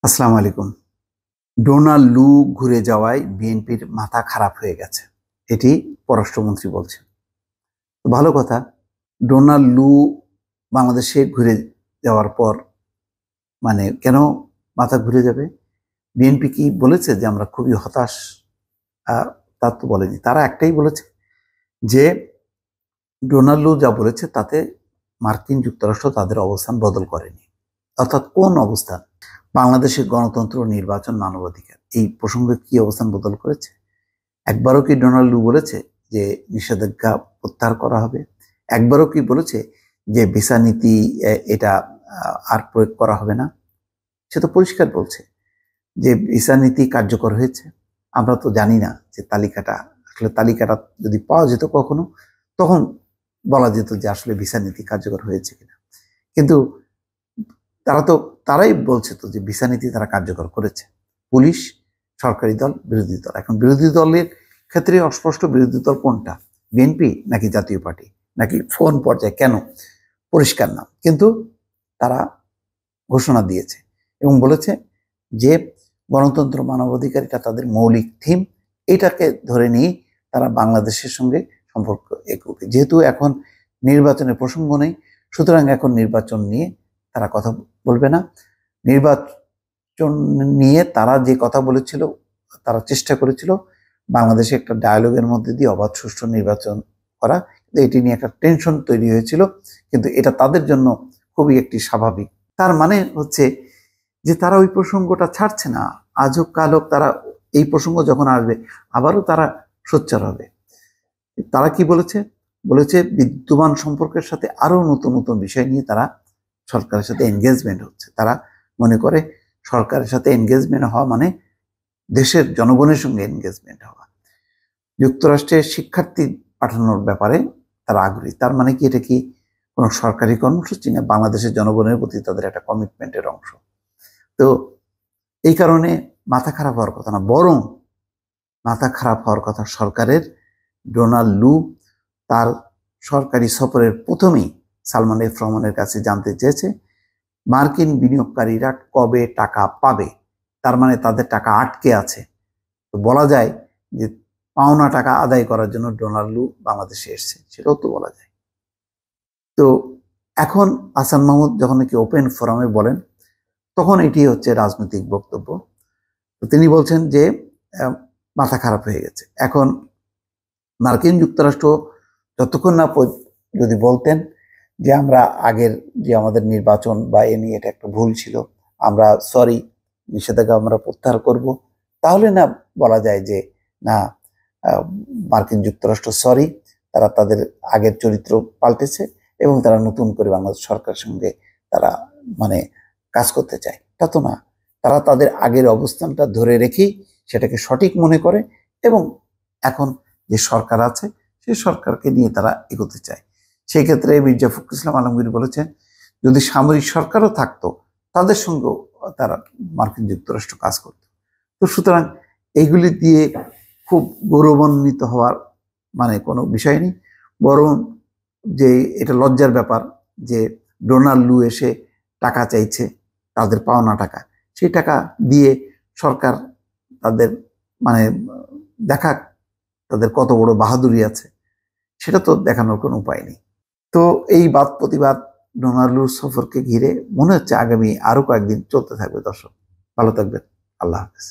আসসালামু আলাইকুম। ডোনাল্ড লু ঘুরে যাওয়ায় বিএনপির মাথা খারাপ হয়ে গেছে, এটি পররাষ্ট্রমন্ত্রী বলছেন। তো ভালো কথা। ডোনাল্ড লু বাংলাদেশে ঘুরে যাওয়ার পর কেন মাথা ঘুরে যাবে? বিএনপি কি বলেছে যে আমরা খুবই হতাশ? তা তো বলেনি। তারা একটাই বলেছে যে ডোনাল্ড লু যা বলেছে তাতে মার্কিন যুক্তরাষ্ট্র তাদের অবস্থান বদল করেনি। অর্থাৎ কোন অবস্থান? বাংলাদেশের গণতন্ত্র, নির্বাচন, মানবাধিকার এই প্রসঙ্গে কি অবস্থান বদল করেছে? একবারও কি ডোনাল্ড লু বলেছে যে নিষেধাজ্ঞা প্রত্যাহার করা হবে? একবারও কি বলেছে যে ভিসা নীতি এটা আর প্রয়োগ করা হবে না? সে তো পরিষ্কার বলছে যে ভিসা নীতি কার্যকর হয়েছে। আমরা তো জানি না যে তালিকাটা যদি পাওয়া যেত কখনো, তখন বলা যেত যে আসলে ভিসা নীতি কার্যকর হয়েছে কিনা। কিন্তু তারাই বলছে তো যে ভিসা নীতি তারা কার্যকর করেছে। পুলিশ, সরকারি দল, বিরোধী দল। এখন বিরোধী দলের ক্ষেত্রে অস্পষ্ট বিরোধী দল কোনটা? বিএনপি নাকি জাতীয় পার্টি নাকি ফোন পর্যায়ে? কেন পরিষ্কার না, কিন্তু তারা ঘোষণা দিয়েছে এবং বলেছে যে গণতন্ত্র, মানবাধিকার এটা তাদের মৌলিক থিম। এটাকে ধরে নিয়ে তারা বাংলাদেশের সঙ্গে সম্পর্ক এগোবে। যেহেতু এখন নির্বাচনের প্রসঙ্গ নেই, সুতরাং এখন নির্বাচন নিয়ে তারা কথা বলবে না। নির্বাচন নিয়ে তারা যে কথা বলেছিল, তারা চেষ্টা করেছিল বাংলাদেশে একটা ডায়ালগের মধ্যে দিয়ে অবাধ সুষ্ঠু নির্বাচন করা। এটি নিয়ে একটা টেনশন তৈরি হয়েছিল, কিন্তু এটা তাদের জন্য খুবই একটি স্বাভাবিক। তার মানে হচ্ছে যে তারা ওই প্রসঙ্গটা ছাড়ছে না। আজ হোক কাল হোক, তারা এই প্রসঙ্গ যখন আসবে আবারও তারা সোচ্চার হবে। তারা কি বলেছে? বলেছে বিদ্যমান সম্পর্কের সাথে আরো নতুন নতুন বিষয় নিয়ে তারা সরকারের সাথে এনগেজমেন্ট হচ্ছে। তারা মনে করে সরকারের সাথে এনগেজমেন্ট হওয়া মানে দেশের জনগণের সঙ্গে এনগেজমেন্ট হওয়া। যুক্তরাষ্ট্রের শিক্ষার্থী পাঠানোর ব্যাপারে তারা আগ্রহী। তার মানে কি এটা কি কোনো সরকারি কর্মসূচি না বাংলাদেশের জনগণের প্রতি তাদের একটা কমিটমেন্টের অংশ? তো এই কারণে মাথা খারাপ হওয়ার কথা না, বরং মাথা খারাপ হওয়ার কথা সরকারের। ডোনাল্ড লু তার সরকারি সফরের প্রথমেই সালমান এফ রহমানের কাছে জানতে চেয়েছে মার্কিন বিনিয়োগকারীরা কবে টাকা পাবে। তার মানে তাদের টাকা আটকে আছে। তো বলা যায় যে পাওনা টাকা আদায় করার জন্য ডোনাল্ড লু বাংলাদেশে এসছে, সেটাও তো বলা যায়। তো এখন হাসান মাহমুদ যখন নাকি ওপেন ফোরামে বলেন, তখন এটি হচ্ছে রাজনৈতিক বক্তব্য। তো তিনি বলছেন যে মাথা খারাপ হয়ে গেছে। এখন মার্কিন যুক্তরাষ্ট্র যতক্ষণ না যদি বলতেন যে আমরা আগের যে আমাদের নির্বাচন বা এ নিয়ে এটা একটা ভুল ছিল, আমরা সরি, নিষেধাজ্ঞা আমরা প্রত্যাহার করব, তাহলে না বলা যায় যে না, মার্কিন যুক্তরাষ্ট্র সরি, তারা তাদের আগের চরিত্র পাল্টেছে এবং তারা নতুন করে বাংলাদেশ সরকারের সঙ্গে তারা কাজ করতে চায়। তা তো না, তারা তাদের আগের অবস্থানটা ধরে রেখেই সেটাকে সঠিক মনে করে এবং এখন যে সরকার আছে সেই সরকারকে নিয়ে তারা এগোতে চায়। সেই ক্ষেত্রে মির্জা ফখরুল ইসলাম আলমগীর বলেছেন যদি সামরিক সরকারও থাকতো তাদের সঙ্গেও তারা মার্কিন যুক্তরাষ্ট্র কাজ করত। তো সুতরাং এইগুলি দিয়ে খুব গৌরবান্বিত হওয়ার কোনো বিষয় নেই, বরং যে এটা লজ্জার ব্যাপার যে ডোনাল্ড লু এসে টাকা চাইছে, তাদের পাওনা টাকা, সেই টাকা দিয়ে সরকার তাদের দেখাক তাদের কত বড় বাহাদুরি আছে, সেটা তো দেখানোর কোনো উপায় নেই। তো এই বাদ প্রতিবাদ ডোনাল্ড লুর সফরকে ঘিরে মনে হচ্ছে আগামী আরো কয়েকদিন চলতে থাকবে। দর্শক ভালো থাকবেন, আল্লাহ হাফেজ।